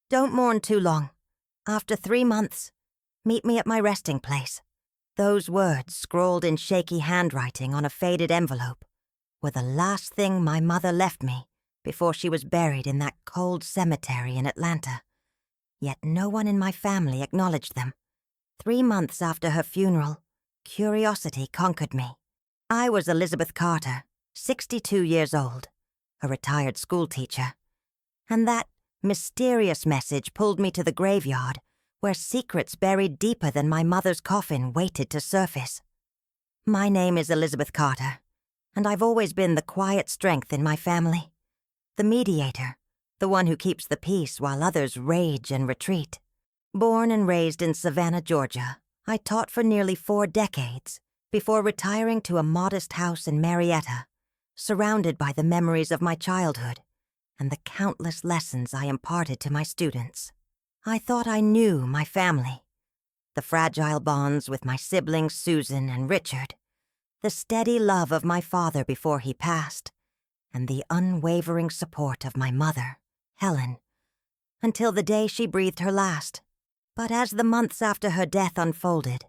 Don't mourn too long. After 3 months, meet me at my resting place. Those words, scrawled in shaky handwriting on a faded envelope, were the last thing my mother left me before she was buried in that cold cemetery in Atlanta. Yet no one in my family acknowledged them. 3 months after her funeral, curiosity conquered me. I was Elizabeth Carter, 62 years old, a retired schoolteacher, and that mysterious message pulled me to the graveyard where secrets buried deeper than my mother's coffin waited to surface. My name is Elizabeth Carter, and I've always been the quiet strength in my family. The mediator, the one who keeps the peace while others rage and retreat. Born and raised in Savannah, Georgia, I taught for nearly 4 decades before retiring to a modest house in Marietta, surrounded by the memories of my childhood and the countless lessons I imparted to my students. I thought I knew my family, the fragile bonds with my siblings Susan and Richard, the steady love of my father before he passed, and the unwavering support of my mother, Helen, until the day she breathed her last. But as the months after her death unfolded,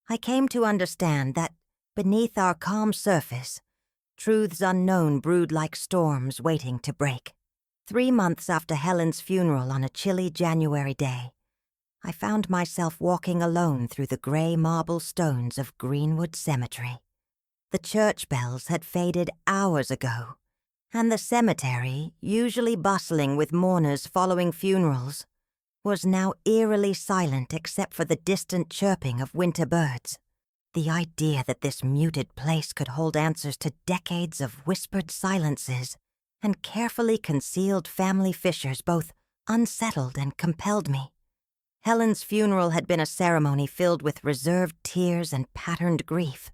I came to understand that beneath our calm surface, truths unknown brewed like storms waiting to break. 3 months after Helen's funeral on a chilly January day, I found myself walking alone through the gray marble stones of Greenwood Cemetery. The church bells had faded hours ago, and the cemetery, usually bustling with mourners following funerals, was now eerily silent except for the distant chirping of winter birds. The idea that this muted place could hold answers to decades of whispered silences and carefully concealed family fissures both unsettled and compelled me. Helen's funeral had been a ceremony filled with reserved tears and patterned grief,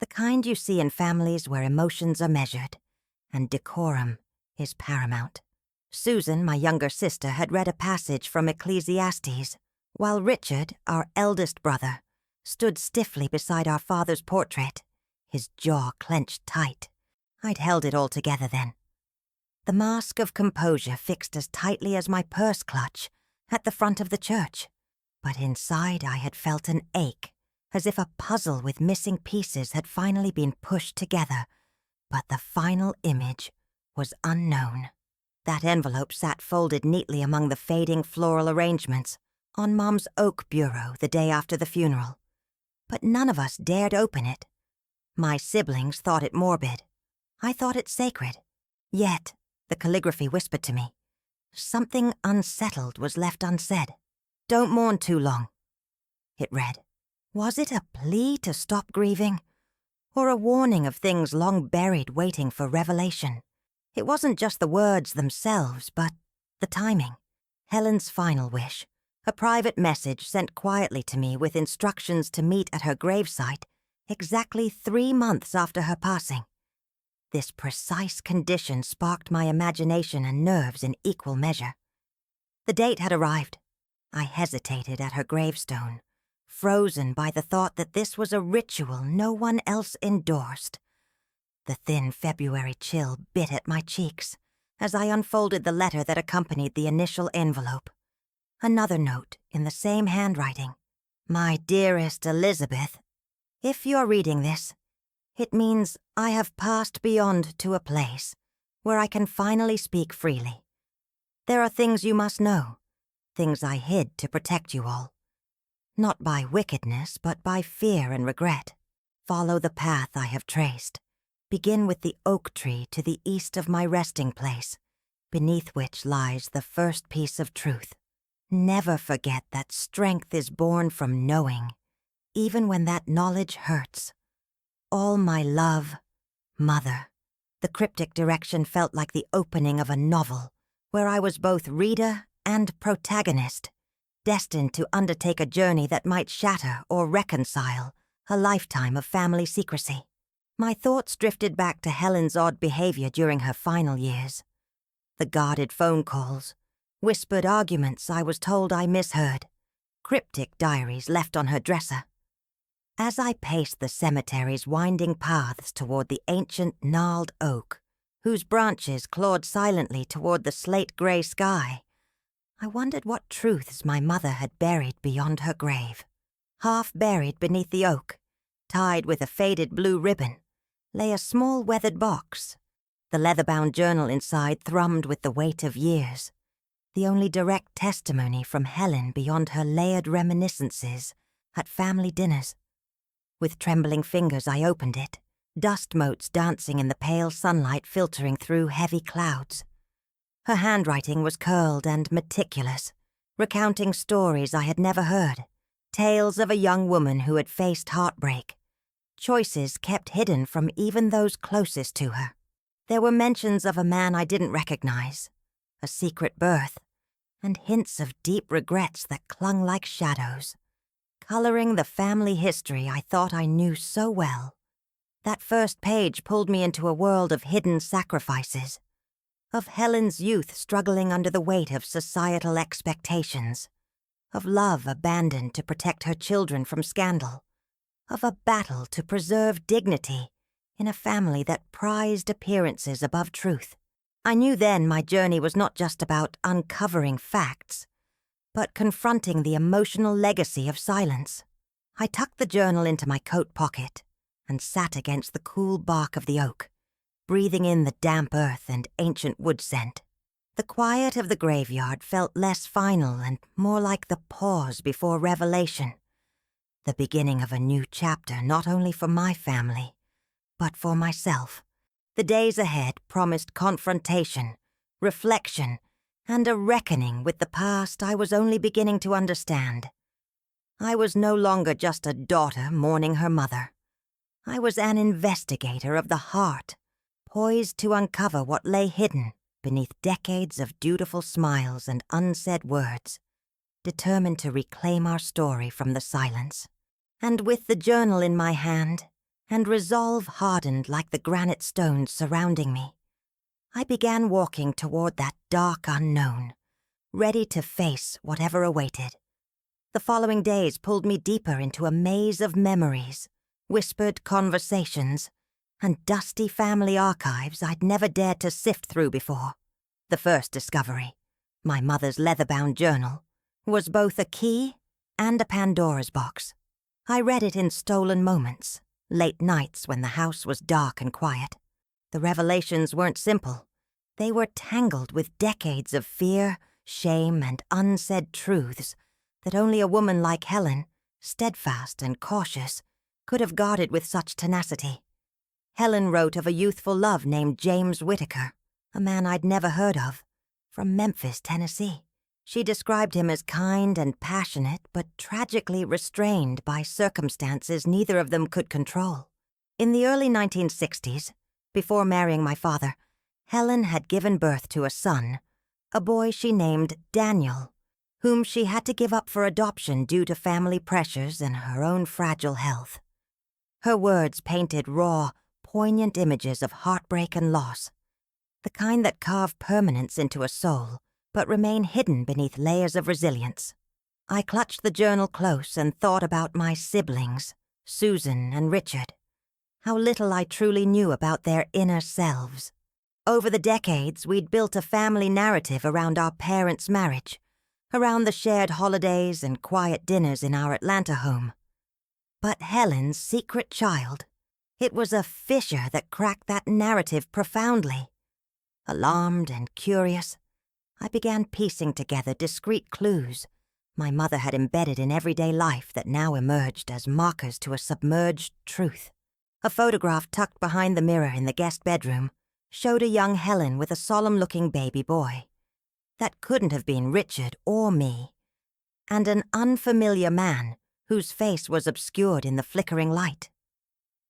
the kind you see in families where emotions are measured and decorum is paramount. Susan, my younger sister, had read a passage from Ecclesiastes, while Richard, our eldest brother, stood stiffly beside our father's portrait, his jaw clenched tight. I'd held it all together then. The mask of composure fixed as tightly as my purse clutch at the front of the church, but inside I had felt an ache, as if a puzzle with missing pieces had finally been pushed together, but the final image was unknown. That envelope sat folded neatly among the fading floral arrangements on Mom's oak bureau the day after the funeral, but none of us dared open it. My siblings thought it morbid. I thought it sacred. Yet, the calligraphy whispered to me, something unsettled was left unsaid. Don't mourn too long, it read. Was it a plea to stop grieving, or a warning of things long buried waiting for revelation? It wasn't just the words themselves, but the timing. Helen's final wish, a private message sent quietly to me with instructions to meet at her gravesite exactly 3 months after her passing. This precise condition sparked my imagination and nerves in equal measure. The date had arrived. I hesitated at her gravestone, frozen by the thought that this was a ritual no one else endorsed. The thin February chill bit at my cheeks as I unfolded the letter that accompanied the initial envelope. Another note in the same handwriting. My dearest Elizabeth, if you're reading this, it means I have passed beyond to a place where I can finally speak freely. There are things you must know, things I hid to protect you all. Not by wickedness, but by fear and regret. Follow the path I have traced. Begin with the oak tree to the east of my resting place, beneath which lies the first piece of truth. Never forget that strength is born from knowing, even when that knowledge hurts. All my love, Mother. The cryptic direction felt like the opening of a novel, where I was both reader and protagonist, destined to undertake a journey that might shatter or reconcile a lifetime of family secrecy. My thoughts drifted back to Helen's odd behavior during her final years. The guarded phone calls, whispered arguments I was told I misheard, cryptic diaries left on her dresser. As I paced the cemetery's winding paths toward the ancient gnarled oak, whose branches clawed silently toward the slate-gray sky, I wondered what truths my mother had buried beyond her grave. Half buried beneath the oak, tied with a faded blue ribbon, lay a small weathered box. The leather-bound journal inside thrummed with the weight of years, the only direct testimony from Helen beyond her layered reminiscences at family dinners. With trembling fingers I opened it, dust motes dancing in the pale sunlight filtering through heavy clouds. Her handwriting was curled and meticulous, recounting stories I had never heard, tales of a young woman who had faced heartbreak, choices kept hidden from even those closest to her. There were mentions of a man I didn't recognize, a secret birth, and hints of deep regrets that clung like shadows, coloring the family history I thought I knew so well. That first page pulled me into a world of hidden sacrifices, of Helen's youth struggling under the weight of societal expectations, of love abandoned to protect her children from scandal, of a battle to preserve dignity in a family that prized appearances above truth. I knew then my journey was not just about uncovering facts, but confronting the emotional legacy of silence. I tucked the journal into my coat pocket and sat against the cool bark of the oak, breathing in the damp earth and ancient wood scent. The quiet of the graveyard felt less final and more like the pause before revelation, the beginning of a new chapter not only for my family, but for myself. The days ahead promised confrontation, reflection, and a reckoning with the past I was only beginning to understand. I was no longer just a daughter mourning her mother. I was an investigator of the heart, poised to uncover what lay hidden beneath decades of dutiful smiles and unsaid words, determined to reclaim our story from the silence. And with the journal in my hand, and resolve hardened like the granite stones surrounding me, I began walking toward that dark unknown, ready to face whatever awaited. The following days pulled me deeper into a maze of memories, whispered conversations, and dusty family archives I'd never dared to sift through before. The first discovery, my mother's leather-bound journal, was both a key and a Pandora's box. I read it in stolen moments, late nights when the house was dark and quiet. The revelations weren't simple. They were tangled with decades of fear, shame, and unsaid truths that only a woman like Helen, steadfast and cautious, could have guarded with such tenacity. Helen wrote of a youthful love named James Whitaker, a man I'd never heard of, from Memphis, Tennessee. She described him as kind and passionate, but tragically restrained by circumstances neither of them could control. In the early 1960s, before marrying my father, Helen had given birth to a son, a boy she named Daniel, whom she had to give up for adoption due to family pressures and her own fragile health. Her words painted raw, poignant images of heartbreak and loss, the kind that carve permanence into a soul, but remain hidden beneath layers of resilience. I clutched the journal close and thought about my siblings, Susan and Richard, how little I truly knew about their inner selves. Over the decades, we'd built a family narrative around our parents' marriage, around the shared holidays and quiet dinners in our Atlanta home. But Helen's secret child, it was a fissure that cracked that narrative profoundly. Alarmed and curious, I began piecing together discrete clues my mother had embedded in everyday life that now emerged as markers to a submerged truth. A photograph tucked behind the mirror in the guest bedroom showed a young Helen with a solemn-looking baby boy. That couldn't have been Richard or me. And an unfamiliar man whose face was obscured in the flickering light.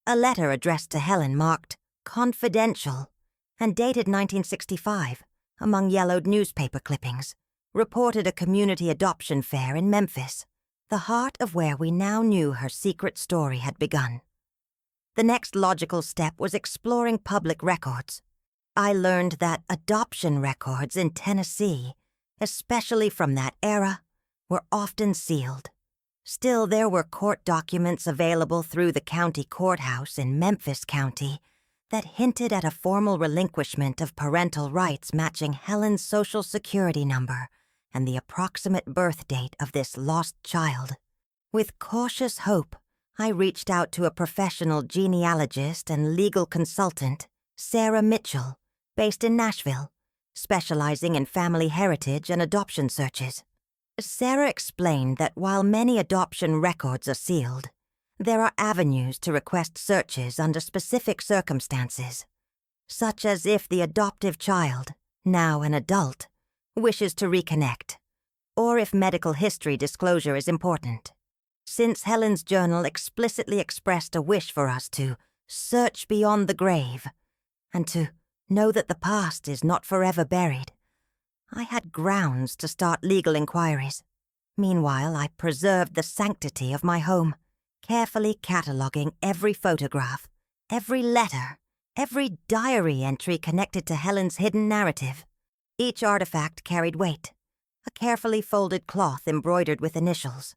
A letter addressed to Helen marked "Confidential" and dated 1965, among yellowed newspaper clippings, reported a community adoption fair in Memphis, the heart of where we now knew her secret story had begun. The next logical step was exploring public records. I learned that adoption records in Tennessee, especially from that era, were often sealed. Still, there were court documents available through the county courthouse in Memphis County that hinted at a formal relinquishment of parental rights matching Helen's Social Security number and the approximate birth date of this lost child. With cautious hope, I reached out to a professional genealogist and legal consultant, Sarah Mitchell, based in Nashville, specializing in family heritage and adoption searches. Sarah explained that while many adoption records are sealed, there are avenues to request searches under specific circumstances, such as if the adoptive child, now an adult, wishes to reconnect, or if medical history disclosure is important. Since Helen's journal explicitly expressed a wish for us to search beyond the grave and to know that the past is not forever buried, I had grounds to start legal inquiries. Meanwhile, I preserved the sanctity of my home, carefully cataloging every photograph, every letter, every diary entry connected to Helen's hidden narrative. Each artifact carried weight: a carefully folded cloth embroidered with initials,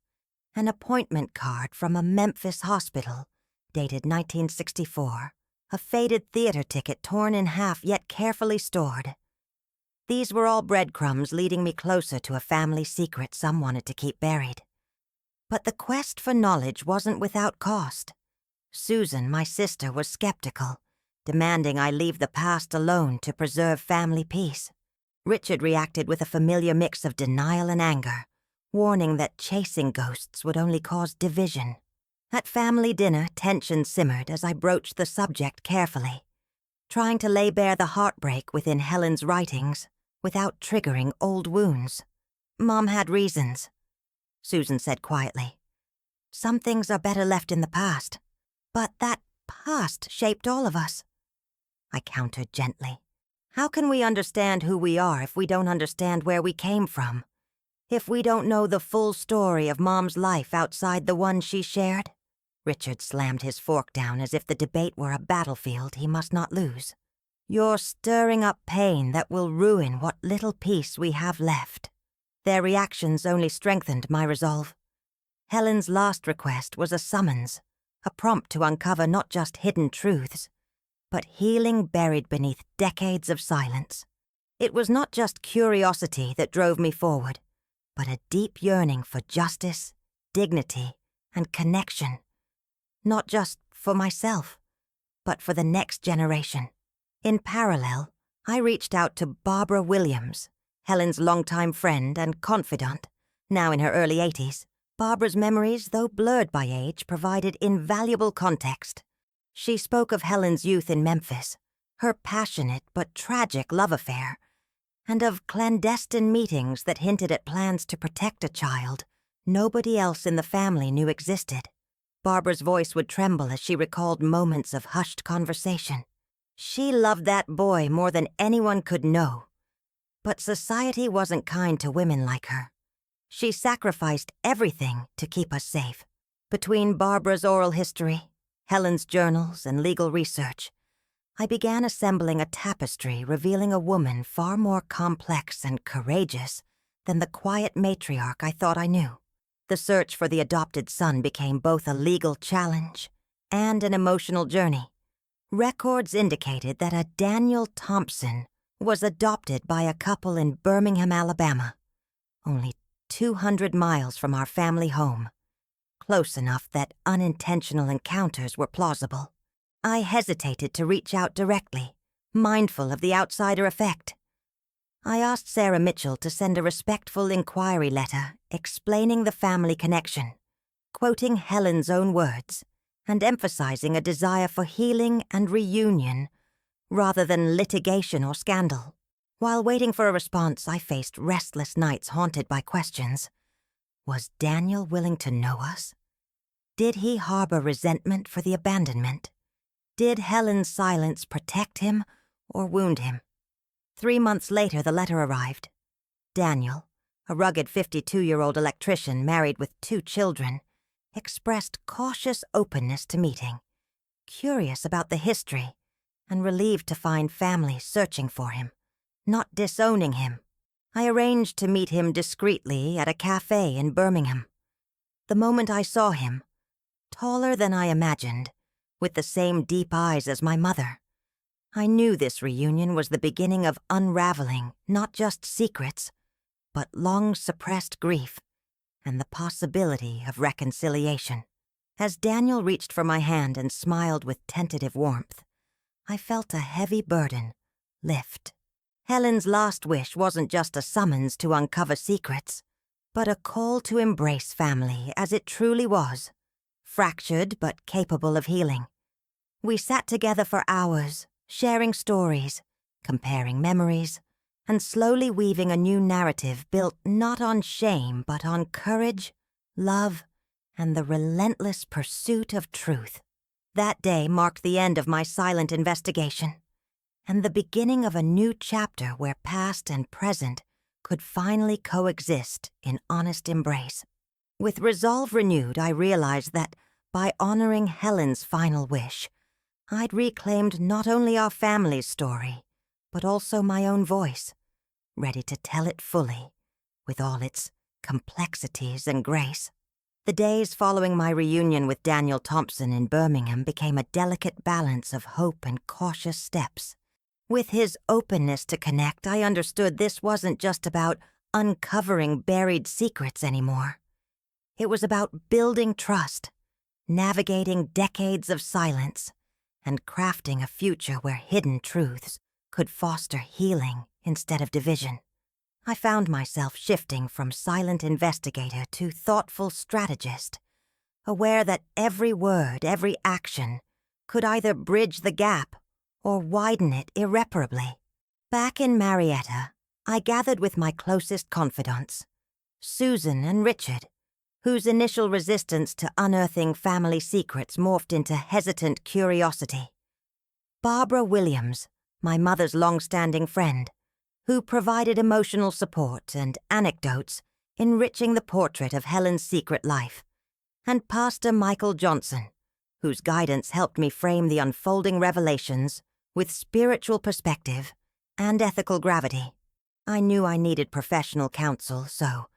an appointment card from a Memphis hospital, dated 1964, a faded theater ticket torn in half yet carefully stored. These were all breadcrumbs leading me closer to a family secret some wanted to keep buried. But the quest for knowledge wasn't without cost. Susan, my sister, was skeptical, demanding I leave the past alone to preserve family peace. Richard reacted with a familiar mix of denial and anger, warning that chasing ghosts would only cause division. At family dinner, tension simmered as I broached the subject carefully, trying to lay bare the heartbreak within Helen's writings without triggering old wounds. "Mom had reasons," Susan said quietly. "Some things are better left in the past, but that past shaped all of us." I countered gently. "How can we understand who we are if we don't understand where we came from? If we don't know the full story of Mom's life outside the one she shared?" Richard slammed his fork down as if the debate were a battlefield he must not lose. "You're stirring up pain that will ruin what little peace we have left." Their reactions only strengthened my resolve. Helen's last request was a summons, a prompt to uncover not just hidden truths, but healing buried beneath decades of silence. It was not just curiosity that drove me forward, but a deep yearning for justice, dignity, and connection. Not just for myself, but for the next generation. In parallel, I reached out to Barbara Williams, Helen's longtime friend and confidant, now in her early 80s. Barbara's memories, though blurred by age, provided invaluable context. She spoke of Helen's youth in Memphis, her passionate but tragic love affair, and of clandestine meetings that hinted at plans to protect a child nobody else in the family knew existed. Barbara's voice would tremble as she recalled moments of hushed conversation. She loved that boy more than anyone could know. But society wasn't kind to women like her. She sacrificed everything to keep us safe. Between Barbara's oral history, Helen's journals, and legal research, I began assembling a tapestry revealing a woman far more complex and courageous than the quiet matriarch I thought I knew. The search for the adopted son became both a legal challenge and an emotional journey. Records indicated that a Daniel Thompson was adopted by a couple in Birmingham, Alabama, only 200 miles from our family home, close enough that unintentional encounters were plausible. I hesitated to reach out directly, mindful of the outsider effect. I asked Sarah Mitchell to send a respectful inquiry letter explaining the family connection, quoting Helen's own words, and emphasizing a desire for healing and reunion rather than litigation or scandal. While waiting for a response, I faced restless nights haunted by questions. Was Daniel willing to know us? Did he harbor resentment for the abandonment? Did Helen's silence protect him or wound him? 3 months later, the letter arrived. Daniel, a rugged 52-year-old electrician married with 2 children, expressed cautious openness to meeting, curious about the history, and relieved to find family searching for him, not disowning him. I arranged to meet him discreetly at a cafe in Birmingham. The moment I saw him, taller than I imagined, with the same deep eyes as my mother, I knew this reunion was the beginning of unraveling not just secrets, but long-suppressed grief and the possibility of reconciliation. As Daniel reached for my hand and smiled with tentative warmth, I felt a heavy burden lift. Helen's last wish wasn't just a summons to uncover secrets, but a call to embrace family as it truly was, fractured but capable of healing. We sat together for hours, sharing stories, comparing memories, and slowly weaving a new narrative built not on shame but on courage, love, and the relentless pursuit of truth. That day marked the end of my silent investigation, and the beginning of a new chapter where past and present could finally coexist in honest embrace. With resolve renewed, I realized that, by honoring Helen's final wish, I'd reclaimed not only our family's story, but also my own voice, ready to tell it fully, with all its complexities and grace. The days following my reunion with Daniel Thompson in Birmingham became a delicate balance of hope and cautious steps. With his openness to connect, I understood this wasn't just about uncovering buried secrets anymore. It was about building trust, navigating decades of silence, and crafting a future where hidden truths could foster healing instead of division. I found myself shifting from silent investigator to thoughtful strategist, aware that every word, every action, could either bridge the gap or widen it irreparably. Back in Marietta, I gathered with my closest confidants, Susan and Richard, whose initial resistance to unearthing family secrets morphed into hesitant curiosity. Barbara Williams, my mother's long-standing friend, who provided emotional support and anecdotes enriching the portrait of Helen's secret life, and Pastor Michael Johnson, whose guidance helped me frame the unfolding revelations with spiritual perspective and ethical gravity. I knew I needed professional counsel, so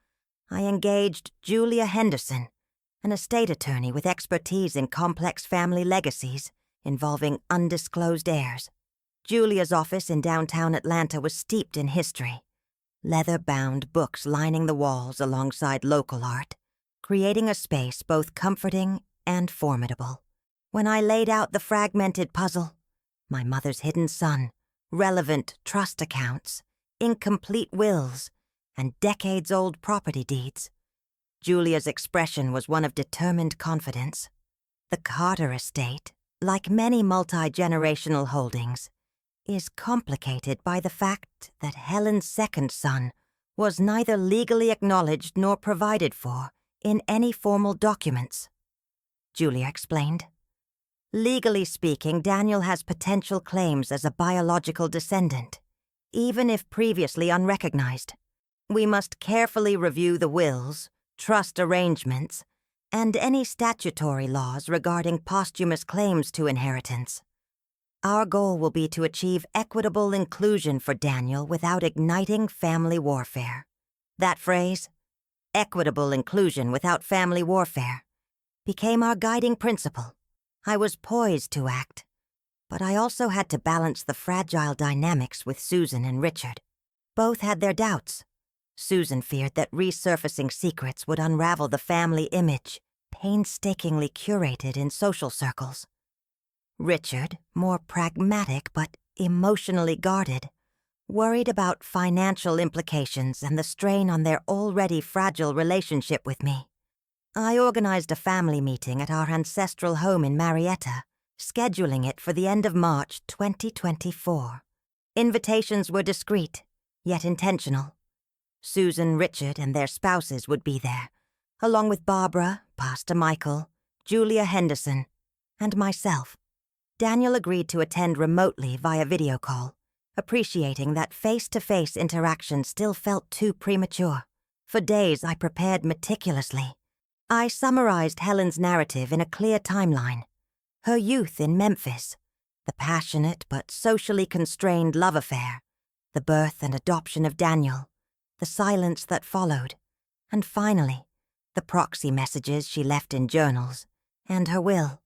I engaged Julia Henderson, an estate attorney with expertise in complex family legacies involving undisclosed heirs. Julia's office in downtown Atlanta was steeped in history, leather-bound books lining the walls alongside local art, creating a space both comforting and formidable. When I laid out the fragmented puzzle, my mother's hidden son, relevant trust accounts, incomplete wills, and decades-old property deeds, Julia's expression was one of determined confidence. The Carter estate, like many multi-generational holdings, is complicated by the fact that Helen's second son was neither legally acknowledged nor provided for in any formal documents, Julia explained. Legally speaking, Daniel has potential claims as a biological descendant, even if previously unrecognized. We must carefully review the wills, trust arrangements, and any statutory laws regarding posthumous claims to inheritance. Our goal will be to achieve equitable inclusion for Daniel without igniting family warfare. That phrase, equitable inclusion without family warfare, became our guiding principle. I was poised to act, but I also had to balance the fragile dynamics with Susan and Richard. Both had their doubts. Susan feared that resurfacing secrets would unravel the family image, painstakingly curated in social circles. Richard, more pragmatic but emotionally guarded, worried about financial implications and the strain on their already fragile relationship with me. I organized a family meeting at our ancestral home in Marietta, scheduling it for the end of March 2024. Invitations were discreet, yet intentional. Susan, Richard, and their spouses would be there, along with Barbara, Pastor Michael, Julia Henderson, and myself. Daniel agreed to attend remotely via video call, appreciating that face-to-face interaction still felt too premature. For days, I prepared meticulously. I summarized Helen's narrative in a clear timeline. Her youth in Memphis, the passionate but socially constrained love affair, the birth and adoption of Daniel, the silence that followed, and finally, the proxy messages she left in journals, and her will.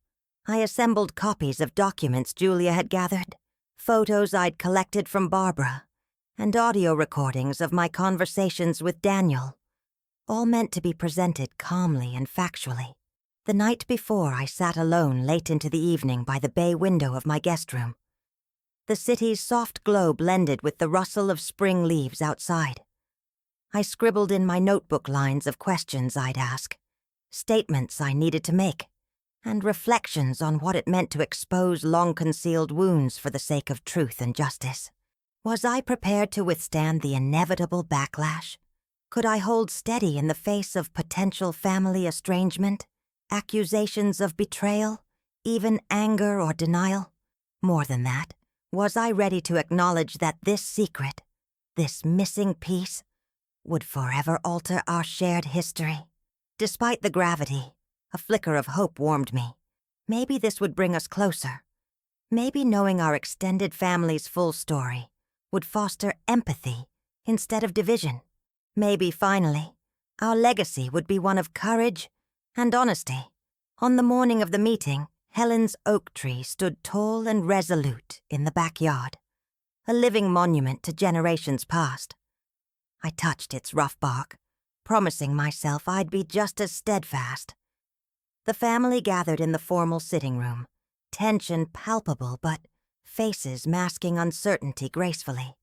I assembled copies of documents Julia had gathered, photos I'd collected from Barbara, and audio recordings of my conversations with Daniel, all meant to be presented calmly and factually. The night before, I sat alone late into the evening by the bay window of my guest room. The city's soft glow blended with the rustle of spring leaves outside. I scribbled in my notebook lines of questions I'd ask, statements I needed to make, and reflections on what it meant to expose long-concealed wounds for the sake of truth and justice. Was I prepared to withstand the inevitable backlash? Could I hold steady in the face of potential family estrangement, accusations of betrayal, even anger or denial? More than that, was I ready to acknowledge that this secret, this missing piece, would forever alter our shared history? Despite the gravity, a flicker of hope warmed me. Maybe this would bring us closer. Maybe knowing our extended family's full story would foster empathy instead of division. Maybe, finally, our legacy would be one of courage and honesty. On the morning of the meeting, Helen's oak tree stood tall and resolute in the backyard, a living monument to generations past. I touched its rough bark, promising myself I'd be just as steadfast. The family gathered in the formal sitting room, tension palpable but faces masking uncertainty gracefully.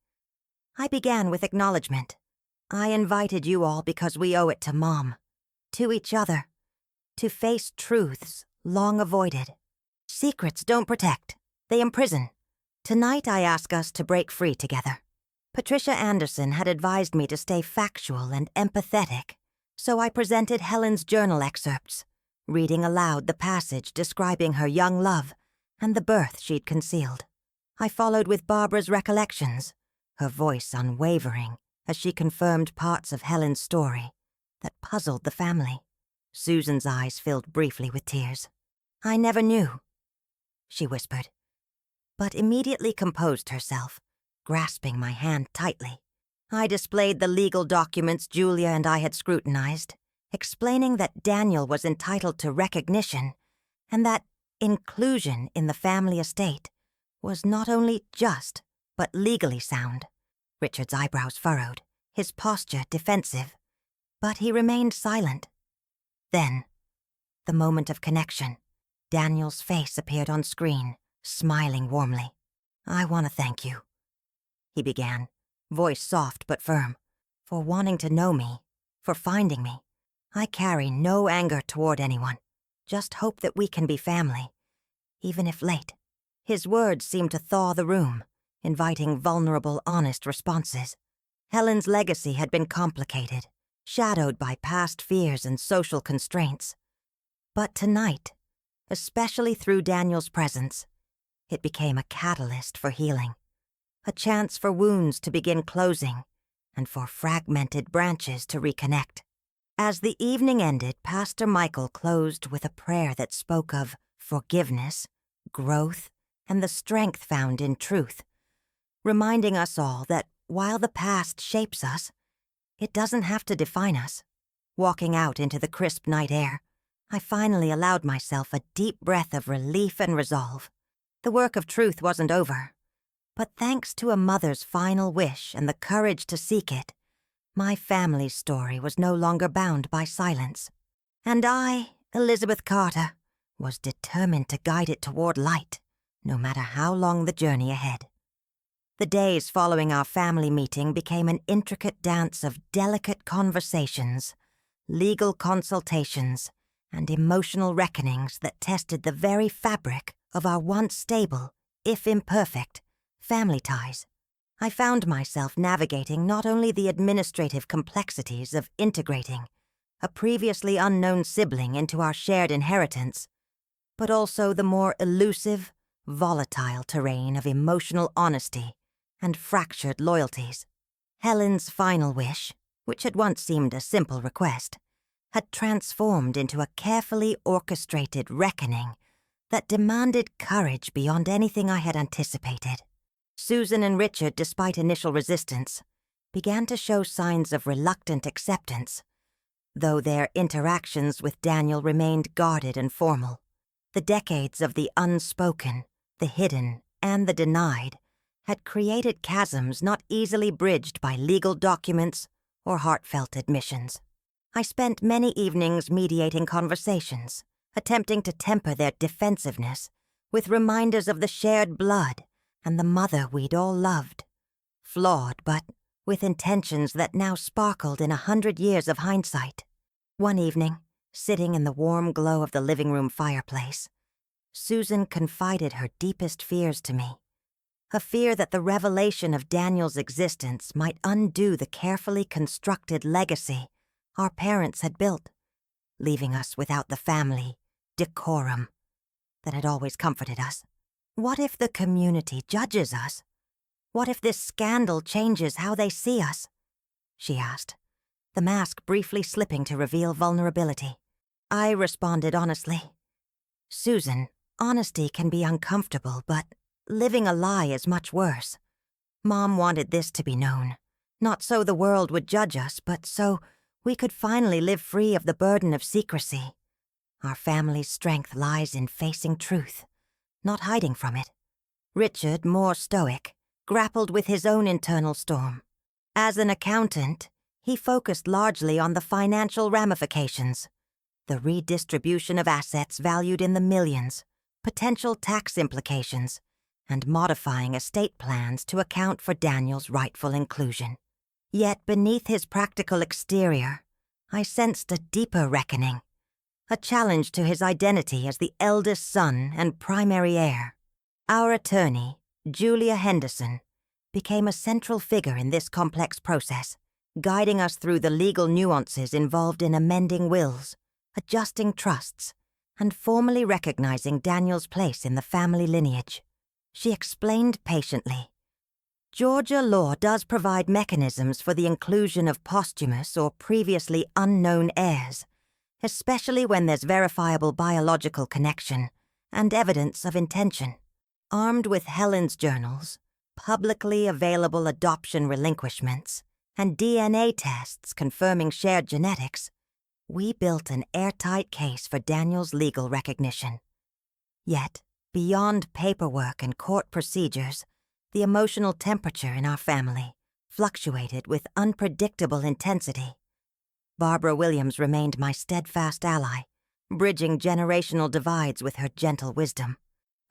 I began with acknowledgement. I invited you all because we owe it to Mom, to each other, to face truths long avoided. Secrets don't protect, they imprison. Tonight I ask us to break free together. Patricia Anderson had advised me to stay factual and empathetic, so I presented Helen's journal excerpts, reading aloud the passage describing her young love and the birth she'd concealed. I followed with Barbara's recollections, her voice unwavering as she confirmed parts of Helen's story that puzzled the family. Susan's eyes filled briefly with tears. "I never knew," she whispered, but immediately composed herself, grasping my hand tightly. I displayed the legal documents Julia and I had scrutinized, explaining that Daniel was entitled to recognition and that inclusion in the family estate was not only just, but legally sound. Richard's eyebrows furrowed, his posture defensive, but he remained silent. Then, the moment of connection, Daniel's face appeared on screen, smiling warmly. "I want to thank you," he began, voice soft but firm, "for wanting to know me, for finding me. I carry no anger toward anyone, just hope that we can be family, even if late." His words seemed to thaw the room, inviting vulnerable, honest responses. Helen's legacy had been complicated, shadowed by past fears and social constraints. But tonight, especially through Daniel's presence, it became a catalyst for healing, a chance for wounds to begin closing and for fragmented branches to reconnect. As the evening ended, Pastor Michael closed with a prayer that spoke of forgiveness, growth, and the strength found in truth, reminding us all that while the past shapes us, it doesn't have to define us. Walking out into the crisp night air, I finally allowed myself a deep breath of relief and resolve. The work of truth wasn't over, but thanks to a mother's final wish and the courage to seek it, my family's story was no longer bound by silence. And I, Elizabeth Carter, was determined to guide it toward light, no matter how long the journey ahead. The days following our family meeting became an intricate dance of delicate conversations, legal consultations, and emotional reckonings that tested the very fabric of our once stable, if imperfect, family ties. I found myself navigating not only the administrative complexities of integrating a previously unknown sibling into our shared inheritance, but also the more elusive, volatile terrain of emotional honesty and fractured loyalties. Helen's final wish, which had once seemed a simple request, had transformed into a carefully orchestrated reckoning that demanded courage beyond anything I had anticipated. Susan and Richard, despite initial resistance, began to show signs of reluctant acceptance, though their interactions with Daniel remained guarded and formal. The decades of the unspoken, the hidden, and the denied had created chasms not easily bridged by legal documents or heartfelt admissions. I spent many evenings mediating conversations, attempting to temper their defensiveness with reminders of the shared blood and the mother we'd all loved. Flawed, but with intentions that now sparkled in 100 years of hindsight. One evening, sitting in the warm glow of the living room fireplace, Susan confided her deepest fears to me. A fear that the revelation of Daniel's existence might undo the carefully constructed legacy our parents had built, leaving us without the family decorum that had always comforted us. What if the community judges us? What if this scandal changes how they see us? She asked, the mask briefly slipping to reveal vulnerability. I responded honestly. Susan, honesty can be uncomfortable, but living a lie is much worse. Mom wanted this to be known, not so the world would judge us, but so we could finally live free of the burden of secrecy. Our family's strength lies in facing truth, not hiding from it. Richard, more stoic, grappled with his own internal storm. As an accountant, he focused largely on the financial ramifications, the redistribution of assets valued in the millions, potential tax implications, and modifying estate plans to account for Daniel's rightful inclusion. Yet beneath his practical exterior, I sensed a deeper reckoning, a challenge to his identity as the eldest son and primary heir. Our attorney, Julia Henderson, became a central figure in this complex process, guiding us through the legal nuances involved in amending wills, adjusting trusts, and formally recognizing Daniel's place in the family lineage. She explained patiently, Georgia law does provide mechanisms for the inclusion of posthumous or previously unknown heirs, especially when there's verifiable biological connection and evidence of intention. Armed with Helen's journals, publicly available adoption relinquishments, and DNA tests confirming shared genetics, we built an airtight case for Daniel's legal recognition. Yet, beyond paperwork and court procedures, the emotional temperature in our family fluctuated with unpredictable intensity. Barbara Williams remained my steadfast ally, bridging generational divides with her gentle wisdom.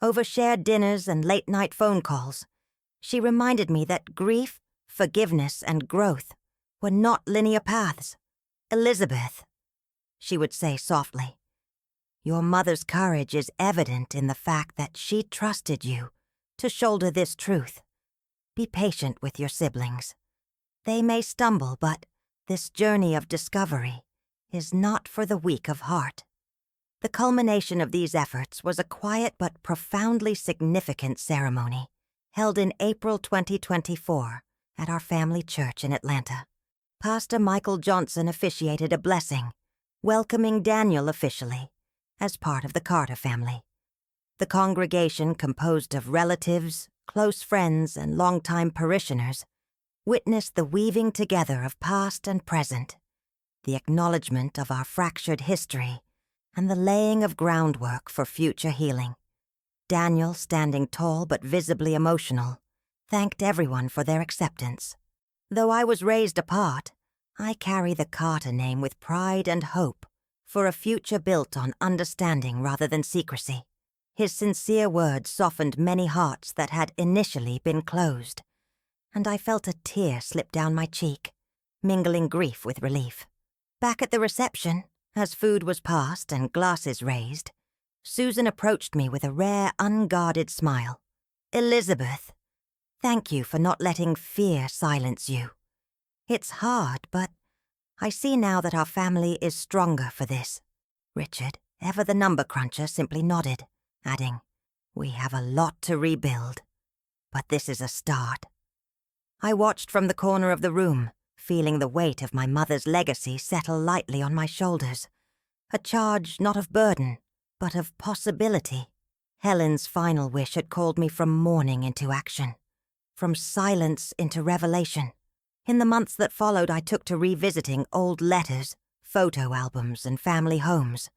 Over shared dinners and late-night phone calls, she reminded me that grief, forgiveness, and growth were not linear paths. Elizabeth, she would say softly, your mother's courage is evident in the fact that she trusted you to shoulder this truth. Be patient with your siblings. They may stumble, but this journey of discovery is not for the weak of heart. The culmination of these efforts was a quiet but profoundly significant ceremony held in April 2024 at our family church in Atlanta. Pastor Michael Johnson officiated a blessing, welcoming Daniel officially as part of the Carter family. The congregation, composed of relatives, close friends, and longtime parishioners, witnessed the weaving together of past and present, the acknowledgement of our fractured history, and the laying of groundwork for future healing. Daniel, standing tall but visibly emotional, thanked everyone for their acceptance. Though I was raised apart, I carry the Carter name with pride and hope for a future built on understanding rather than secrecy. His sincere words softened many hearts that had initially been closed, and I felt a tear slip down my cheek, mingling grief with relief. Back at the reception, as food was passed and glasses raised, Susan approached me with a rare, unguarded smile. Elizabeth, thank you for not letting fear silence you. It's hard, but I see now that our family is stronger for this. Richard, ever the number cruncher, simply nodded, adding, we have a lot to rebuild, but this is a start. I watched from the corner of the room, feeling the weight of my mother's legacy settle lightly on my shoulders, a charge not of burden, but of possibility. Helen's final wish had called me from mourning into action, from silence into revelation. In the months that followed, I took to revisiting old letters, photo albums, and family homes,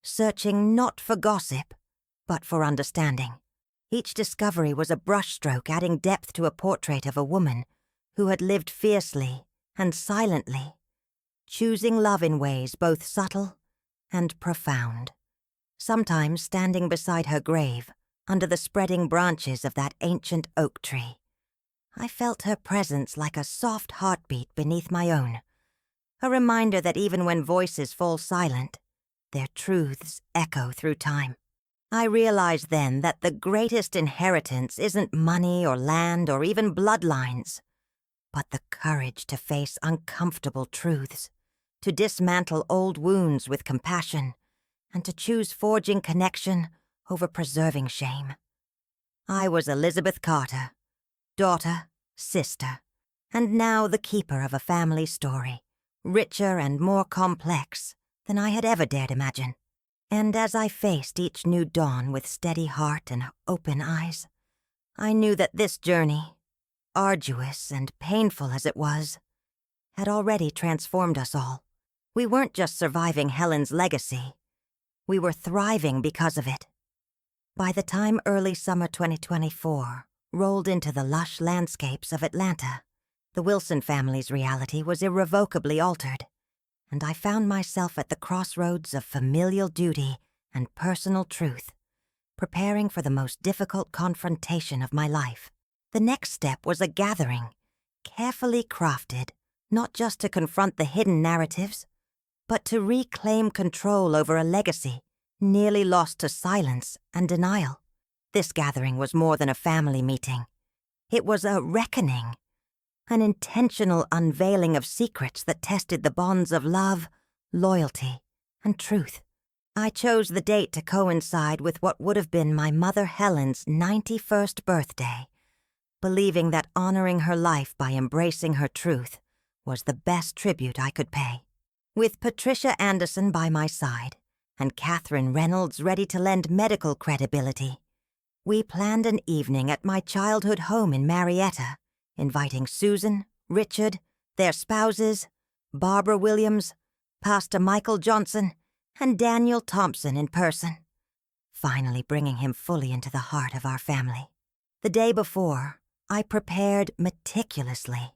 searching not for gossip, but for understanding. Each discovery was a brushstroke adding depth to a portrait of a woman who had lived fiercely and silently, choosing love in ways both subtle and profound, sometimes standing beside her grave under the spreading branches of that ancient oak tree. I felt her presence like a soft heartbeat beneath my own, a reminder that even when voices fall silent, their truths echo through time. I realized then that the greatest inheritance isn't money or land or even bloodlines, but the courage to face uncomfortable truths, to dismantle old wounds with compassion, and to choose forging connection over preserving shame. I was Elizabeth Carter, daughter, sister, and now the keeper of a family story, richer and more complex than I had ever dared imagine. And as I faced each new dawn with steady heart and open eyes, I knew that this journey, arduous and painful as it was, had already transformed us all. We weren't just surviving Helen's legacy, we were thriving because of it. By the time early summer 2024 rolled into the lush landscapes of Atlanta, the Wilson family's reality was irrevocably altered, and I found myself at the crossroads of familial duty and personal truth, preparing for the most difficult confrontation of my life. The next step was a gathering, carefully crafted, not just to confront the hidden narratives, but to reclaim control over a legacy nearly lost to silence and denial. This gathering was more than a family meeting. It was a reckoning, an intentional unveiling of secrets that tested the bonds of love, loyalty, and truth. I chose the date to coincide with what would have been my mother Helen's 91st birthday, believing that honoring her life by embracing her truth was the best tribute I could pay. With Patricia Anderson by my side and Catherine Reynolds ready to lend medical credibility, we planned an evening at my childhood home in Marietta, inviting Susan, Richard, their spouses, Barbara Williams, Pastor Michael Johnson, and Daniel Thompson in person, finally bringing him fully into the heart of our family. The day before, I prepared meticulously,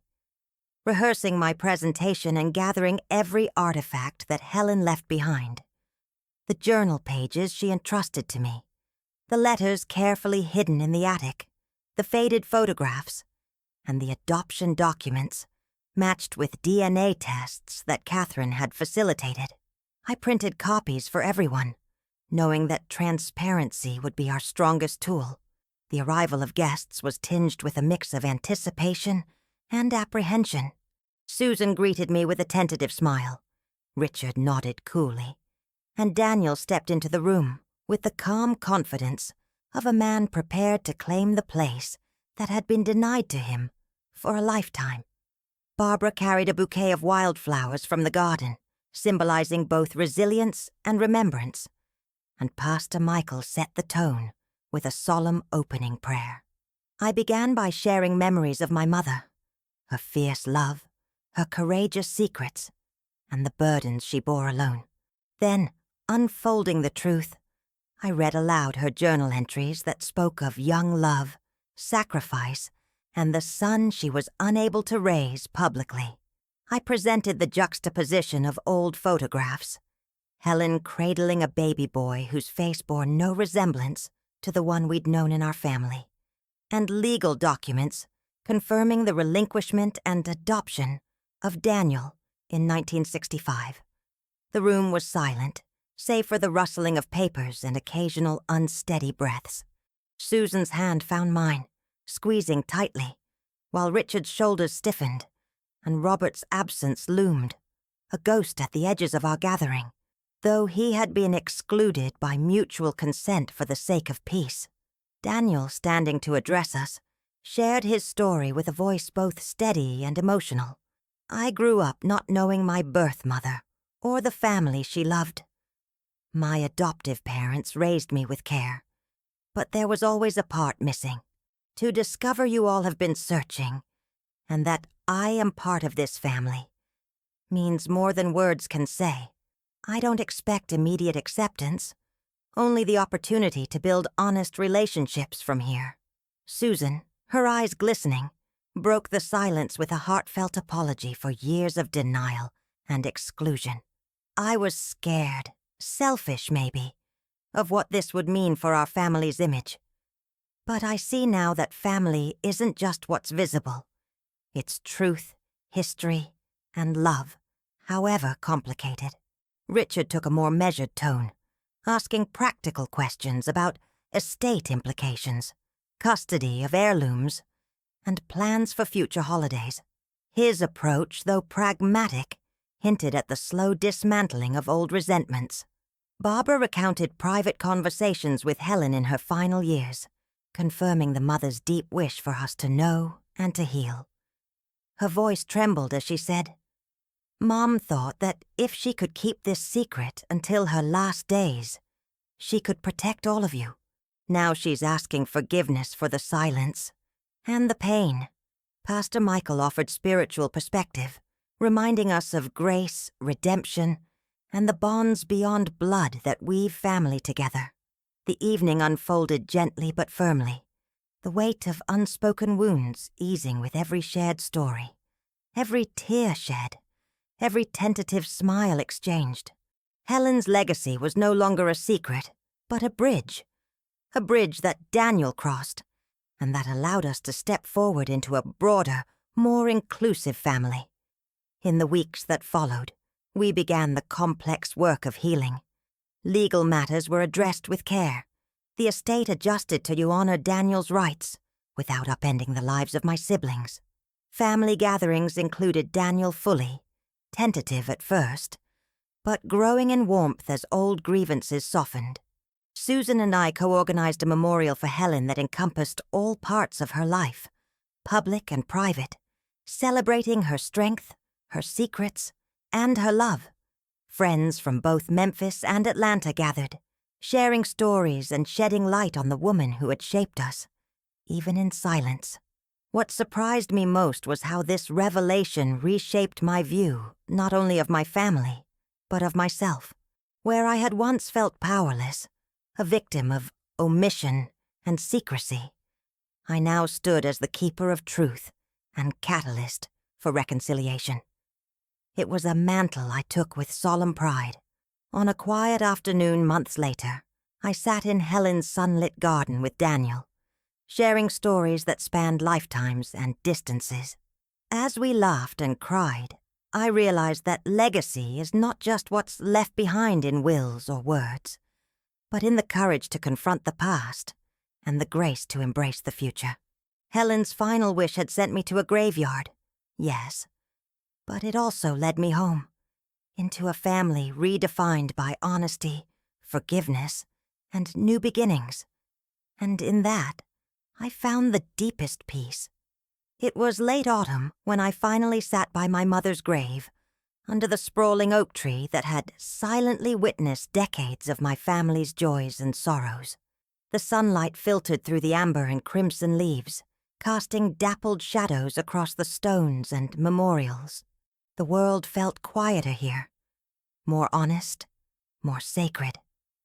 rehearsing my presentation and gathering every artifact that Helen left behind. The journal pages she entrusted to me, the letters carefully hidden in the attic, the faded photographs, and the adoption documents matched with DNA tests that Catherine had facilitated. I printed copies for everyone, knowing that transparency would be our strongest tool. The arrival of guests was tinged with a mix of anticipation and apprehension. Susan greeted me with a tentative smile. Richard nodded coolly, and Daniel stepped into the room with the calm confidence of a man prepared to claim the place that had been denied to him for a lifetime. Barbara carried a bouquet of wildflowers from the garden, symbolizing both resilience and remembrance, and Pastor Michael set the tone with a solemn opening prayer. I began by sharing memories of my mother, her fierce love, her courageous secrets, and the burdens she bore alone. Then, unfolding the truth, I read aloud her journal entries that spoke of young love, sacrifice, and the son she was unable to raise publicly. I presented the juxtaposition of old photographs, Helen cradling a baby boy whose face bore no resemblance to the one we'd known in our family, and legal documents confirming the relinquishment and adoption of Daniel in 1965. The room was silent, save for the rustling of papers and occasional unsteady breaths. Susan's hand found mine, squeezing tightly, while Richard's shoulders stiffened, and Robert's absence loomed, a ghost at the edges of our gathering, though he had been excluded by mutual consent for the sake of peace. Daniel, standing to address us, shared his story with a voice both steady and emotional. I grew up not knowing my birth mother or the family she loved. My adoptive parents raised me with care, but there was always a part missing. To discover you all have been searching, and that I am part of this family, means more than words can say. I don't expect immediate acceptance, only the opportunity to build honest relationships from here. Susan, her eyes glistening, broke the silence with a heartfelt apology for years of denial and exclusion. I was scared, selfish maybe, of what this would mean for our family's image. But I see now that family isn't just what's visible. It's truth, history, and love, however complicated. Richard took a more measured tone, asking practical questions about estate implications, custody of heirlooms, and plans for future holidays. His approach, though pragmatic, hinted at the slow dismantling of old resentments. Barbara recounted private conversations with Helen in her final years, confirming the mother's deep wish for us to know and to heal. Her voice trembled as she said, "Mom thought that if she could keep this secret until her last days, she could protect all of you. Now she's asking forgiveness for the silence and the pain." Pastor Michael offered spiritual perspective, reminding us of grace, redemption, and the bonds beyond blood that weave family together. The evening unfolded gently but firmly, the weight of unspoken wounds easing with every shared story, every tear shed, every tentative smile exchanged. Helen's legacy was no longer a secret, but a bridge that Daniel crossed, and that allowed us to step forward into a broader, more inclusive family. In the weeks that followed, we began the complex work of healing. Legal matters were addressed with care. The estate adjusted to honor Daniel's rights, without upending the lives of my siblings. Family gatherings included Daniel fully, tentative at first, but growing in warmth as old grievances softened. Susan and I co-organized a memorial for Helen that encompassed all parts of her life, public and private, celebrating her strength, her secrets, and her love. Friends from both Memphis and Atlanta gathered, sharing stories and shedding light on the woman who had shaped us, even in silence. What surprised me most was how this revelation reshaped my view, not only of my family, but of myself. Where I had once felt powerless, a victim of omission and secrecy, I now stood as the keeper of truth and catalyst for reconciliation. It was a mantle I took with solemn pride. On a quiet afternoon months later, I sat in Helen's sunlit garden with Daniel, sharing stories that spanned lifetimes and distances. As we laughed and cried, I realized that legacy is not just what's left behind in wills or words, but in the courage to confront the past and the grace to embrace the future. Helen's final wish had sent me to a graveyard, yes, but it also led me home, into a family redefined by honesty, forgiveness, and new beginnings. And in that, I found the deepest peace. It was late autumn when I finally sat by my mother's grave, under the sprawling oak tree that had silently witnessed decades of my family's joys and sorrows. The sunlight filtered through the amber and crimson leaves, casting dappled shadows across the stones and memorials. The world felt quieter here, more honest, more sacred.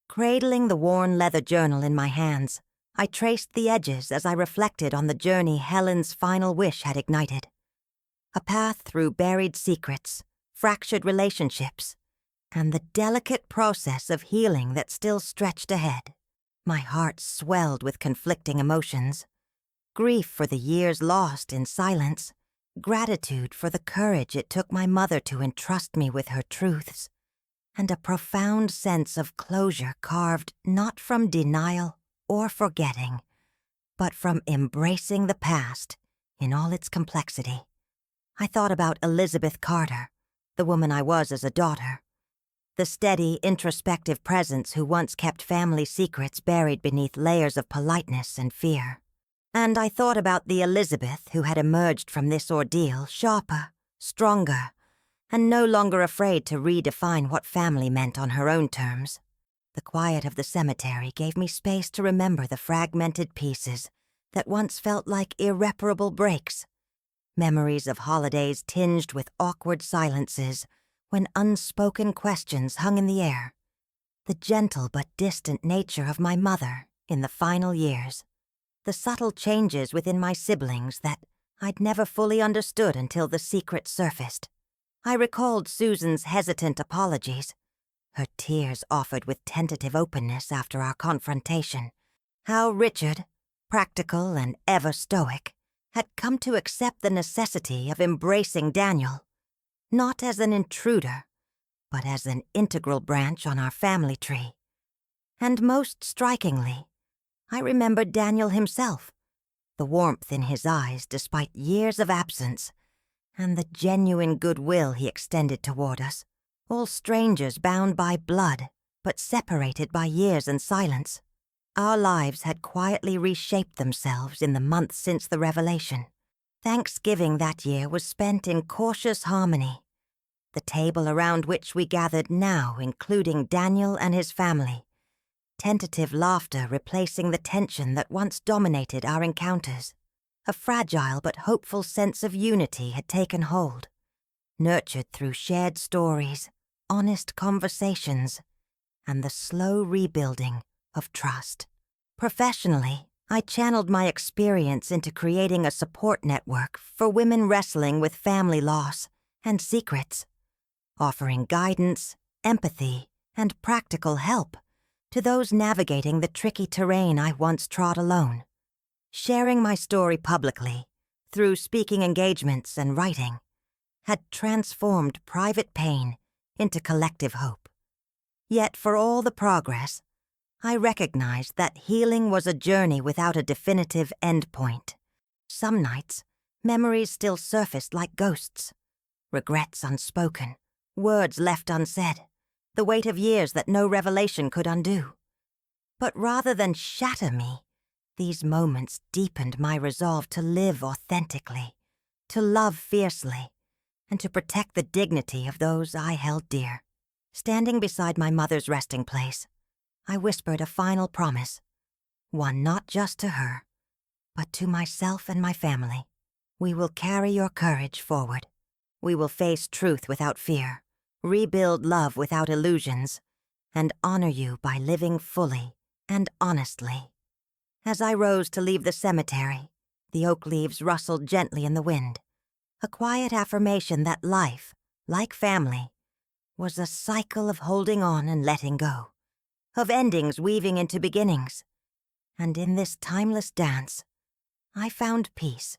Cradling the worn leather journal in my hands, I traced the edges as I reflected on the journey Helen's final wish had ignited. A path through buried secrets, fractured relationships, and the delicate process of healing that still stretched ahead. My heart swelled with conflicting emotions. Grief for the years lost in silence, gratitude for the courage it took my mother to entrust me with her truths, and a profound sense of closure carved not from denial or forgetting, but from embracing the past in all its complexity. I thought about Elizabeth Carter, the woman I was as a daughter, the steady, introspective presence who once kept family secrets buried beneath layers of politeness and fear. And I thought about the Elizabeth who had emerged from this ordeal sharper, stronger, and no longer afraid to redefine what family meant on her own terms. The quiet of the cemetery gave me space to remember the fragmented pieces that once felt like irreparable breaks. Memories of holidays tinged with awkward silences when unspoken questions hung in the air. The gentle but distant nature of my mother in the final years. The subtle changes within my siblings that I'd never fully understood until the secret surfaced. I recalled Susan's hesitant apologies, her tears offered with tentative openness after our confrontation, how Richard, practical and ever stoic, had come to accept the necessity of embracing Daniel, not as an intruder, but as an integral branch on our family tree. And most strikingly, I remembered Daniel himself, the warmth in his eyes despite years of absence, and the genuine goodwill he extended toward us, all strangers bound by blood, but separated by years and silence. Our lives had quietly reshaped themselves in the months since the revelation. Thanksgiving that year was spent in cautious harmony, the table around which we gathered now including Daniel and his family, tentative laughter replacing the tension that once dominated our encounters. A fragile but hopeful sense of unity had taken hold, nurtured through shared stories, honest conversations, and the slow rebuilding of trust. Professionally, I channeled my experience into creating a support network for women wrestling with family loss and secrets, offering guidance, empathy, and practical help to those navigating the tricky terrain I once trod alone. Sharing my story publicly, through speaking engagements and writing, had transformed private pain into collective hope. Yet for all the progress, I recognized that healing was a journey without a definitive endpoint. Some nights, memories still surfaced like ghosts, regrets unspoken, words left unsaid, the weight of years that no revelation could undo. But rather than shatter me, these moments deepened my resolve to live authentically, to love fiercely, and to protect the dignity of those I held dear. Standing beside my mother's resting place, I whispered a final promise, one not just to her, but to myself and my family. We will carry your courage forward. We will face truth without fear, rebuild love without illusions, and honor you by living fully and honestly. As I rose to leave the cemetery, the oak leaves rustled gently in the wind, a quiet affirmation that life, like family, was a cycle of holding on and letting go, of endings weaving into beginnings. And in this timeless dance, I found peace,